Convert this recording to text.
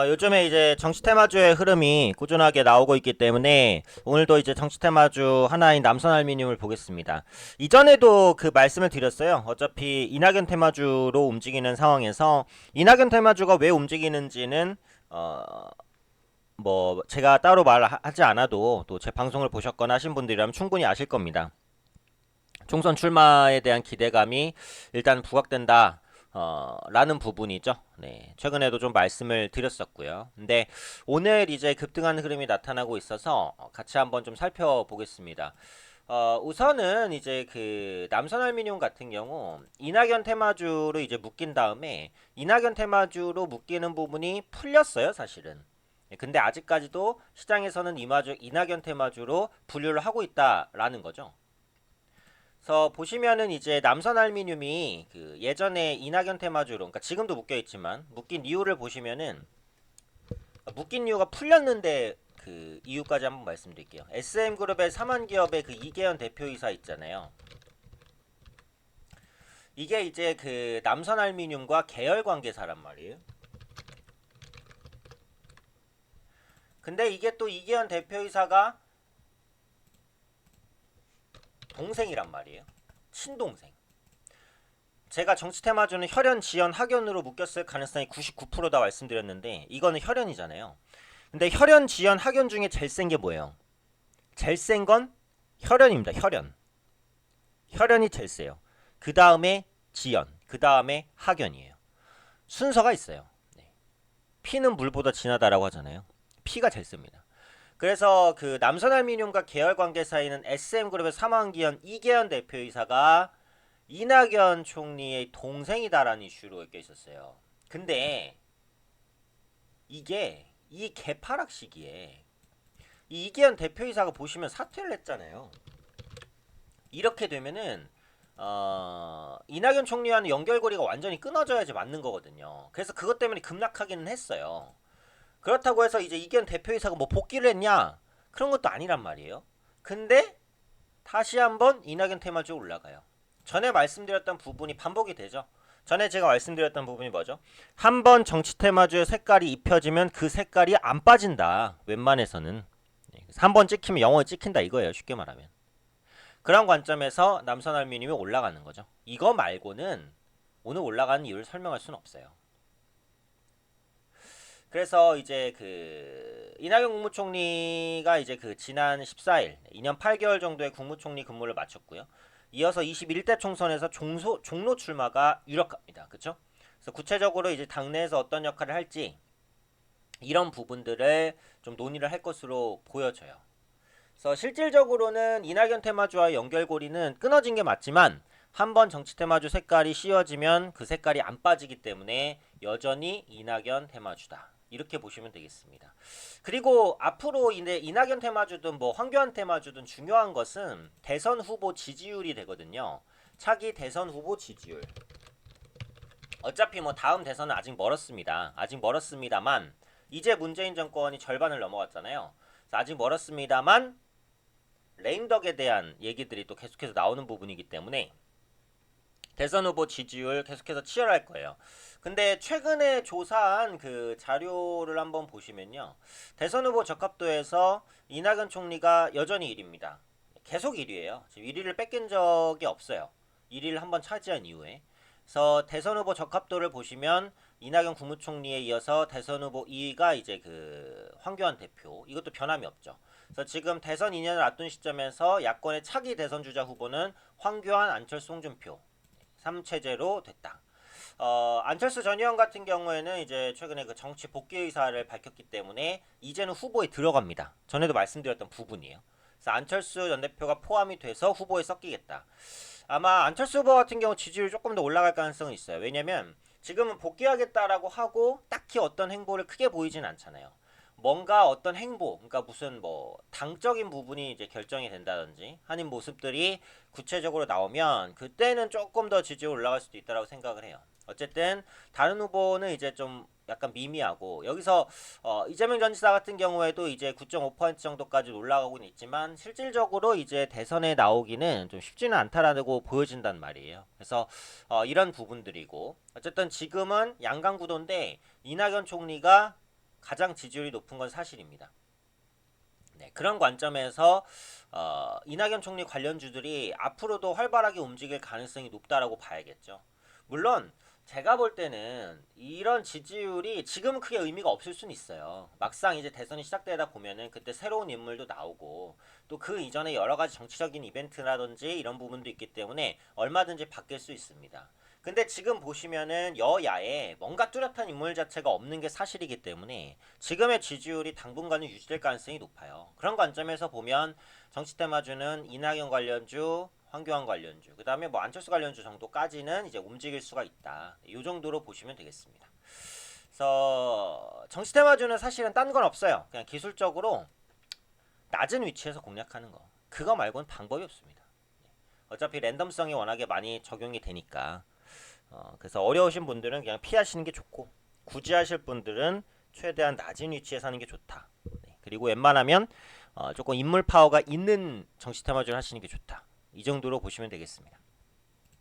요즘에 이제 정치 테마주의 흐름이 꾸준하게 나오고 있기 때문에 오늘도 이제 정치 테마주 하나인 남선알미늄을 보겠습니다. 이전에도 그 말씀을 드렸어요. 어차피 이낙연 테마주로 움직이는 상황에서 이낙연 테마주가 왜 움직이는지는 어, 뭐 제가 따로 말하지 않아도 또 제 방송을 보셨거나 하신 분들이라면 충분히 아실 겁니다. 총선 출마에 대한 기대감이 일단 부각된다. 라는 부분이죠. 네. 최근에도 좀 말씀을 드렸었고요. 근데 오늘 이제 급등하는 흐름이 나타나고 있어서 같이 한번 좀 살펴보겠습니다. 우선은 이제 그 남선알미늄 같은 경우 이낙연 테마주로 이제 묶인 다음에 이낙연 테마주로 묶이는 부분이 풀렸어요, 사실은. 예, 근데 아직까지도 시장에서는 이낙연 테마주로 분류를 하고 있다라는 거죠. 그래서 보시면은 이제 남선알미늄이 그 예전에 이낙연 테마주로, 그러니까 지금도 묶여 있지만 묶인 이유를 보시면은 묶인 이유가 풀렸는데 그 이유까지 한번 말씀드릴게요. SM그룹의 삼한기업의 그 이계현 대표이사 있잖아요. 이게 이제 그 남선알미늄과 계열 관계사란 말이에요. 근데 이게 또 이계현 대표이사가 동생이란 말이에요. 친동생. 제가 정치 테마주는 혈연, 지연, 학연으로 묶였을 가능성이 99%다 말씀드렸는데 이거는 혈연이잖아요. 근데 혈연, 지연, 학연 중에 제일 센 게 뭐예요? 제일 센 건 혈연입니다. 혈연. 혈연이 제일 세요. 그 다음에 지연, 그 다음에 학연이에요. 순서가 있어요. 네. 피는 물보다 진하다라고 하잖아요. 피가 제일 셉니다. 그래서 그 남선알미늄과 계열 관계 사이는 SM그룹의 삼환기현 이계현 대표이사가 이낙연 총리의 동생이다라는 이슈로 엮여 있었어요. 근데 이게 이 개파락 시기에 이 이계현 대표이사가 보시면 사퇴를 했잖아요. 이렇게 되면은 이낙연 총리와는 연결고리가 완전히 끊어져야지 맞는 거거든요. 그래서 그것 때문에 급락하기는 했어요. 그렇다고 해서 이제 이계현 대표이사가 뭐 복귀를 했냐? 그런 것도 아니란 말이에요. 근데 다시 한번 이낙연 테마주로 올라가요. 전에 말씀드렸던 부분이 반복이 되죠. 전에 제가 말씀드렸던 부분이 뭐죠? 한번 정치 테마주의 색깔이 입혀지면 그 색깔이 안 빠진다. 웬만해서는. 한 번 찍히면 영원히 찍힌다 이거예요. 쉽게 말하면. 그런 관점에서 남선알미늄이 올라가는 거죠. 이거 말고는 오늘 올라가는 이유를 설명할 수는 없어요. 그래서 이제 그 이낙연 국무총리가 이제 그 지난 14일 2년 8개월 정도의 국무총리 근무를 마쳤고요. 이어서 21대 총선에서 종로 출마가 유력합니다. 그렇죠? 그래서 구체적으로 이제 당내에서 어떤 역할을 할지 이런 부분들을 좀 논의를 할 것으로 보여져요. 그래서 실질적으로는 이낙연 테마주와의 연결고리는 끊어진 게 맞지만 한번 정치 테마주 색깔이 씌워지면 그 색깔이 안 빠지기 때문에 여전히 이낙연 테마주다. 이렇게 보시면 되겠습니다. 그리고 앞으로 이낙연 테마주든 뭐 황교안 테마주든 중요한 것은 대선 후보 지지율이 되거든요. 차기 대선 후보 지지율. 어차피 뭐 다음 대선은 아직 멀었습니다. 아직 멀었습니다만 이제 문재인 정권이 절반을 넘어갔잖아요. 아직 멀었습니다만 레임덕에 대한 얘기들이 또 계속해서 나오는 부분이기 때문에 대선 후보 지지율 계속해서 치열할 거예요. 근데 최근에 조사한 그 자료를 한번 보시면요. 대선 후보 적합도에서 이낙연 총리가 여전히 1위입니다. 계속 1위예요. 지금 1위를 뺏긴 적이 없어요. 1위를 한번 차지한 이후에. 그래서 대선 후보 적합도를 보시면 이낙연 국무총리에 이어서 대선 후보 2위가 이제 그 황교안 대표. 이것도 변함이 없죠. 그래서 지금 대선 2년을 앞둔 시점에서 야권의 차기 대선 주자 후보는 황교안, 안철수, 홍준표 3체제로 됐다. 안철수 전 의원 같은 경우에는 이제 최근에 그 정치 복귀 의사를 밝혔기 때문에 이제는 후보에 들어갑니다. 전에도 말씀드렸던 부분이에요. 그래서 안철수 전 대표가 포함이 돼서 후보에 섞이겠다. 아마 안철수 후보 같은 경우 지지율 조금 더 올라갈 가능성은 있어요. 왜냐면 지금은 복귀하겠다라고 하고 딱히 어떤 행보를 크게 보이진 않잖아요. 뭔가 어떤 행보, 그러니까 무슨 뭐 당적인 부분이 이제 결정이 된다든지 하는 모습들이 구체적으로 나오면 그때는 조금 더 지지율 올라갈 수도 있다고 생각을 해요. 어쨌든 다른 후보는 이제 좀 약간 미미하고 여기서 이재명 전 지사 같은 경우에도 이제 9.5% 정도까지 올라가고는 있지만 실질적으로 이제 대선에 나오기는 좀 쉽지는 않다라고 보여진단 말이에요. 그래서 이런 부분들이고 어쨌든 지금은 양강 구도인데 이낙연 총리가 가장 지지율이 높은 건 사실입니다. 네, 그런 관점에서 이낙연 총리 관련주들이 앞으로도 활발하게 움직일 가능성이 높다라고 봐야겠죠. 물론 제가 볼 때는 이런 지지율이 지금은 크게 의미가 없을 수는 있어요. 막상 이제 대선이 시작되다 보면은 그때 새로운 인물도 나오고 또 그 이전에 여러 가지 정치적인 이벤트라든지 이런 부분도 있기 때문에 얼마든지 바뀔 수 있습니다. 근데 지금 보시면은 여야에 뭔가 뚜렷한 인물 자체가 없는 게 사실이기 때문에 지금의 지지율이 당분간은 유지될 가능성이 높아요. 그런 관점에서 보면 정치 테마주는 이낙연 관련주, 황교안 관련주, 그 다음에 뭐 안철수 관련주 정도까지는 이제 움직일 수가 있다. 이 정도로 보시면 되겠습니다. 그래서 정치 테마주는 사실은 딴 건 없어요. 그냥 기술적으로 낮은 위치에서 공략하는 거. 그거 말고는 방법이 없습니다. 어차피 랜덤성이 워낙에 많이 적용이 되니까. 그래서 어려우신 분들은 그냥 피하시는 게 좋고 굳이 하실 분들은 최대한 낮은 위치에 사는 게 좋다. 네. 그리고 웬만하면 조금 인물 파워가 있는 정치 테마주를 하시는 게 좋다. 이 정도로 보시면 되겠습니다.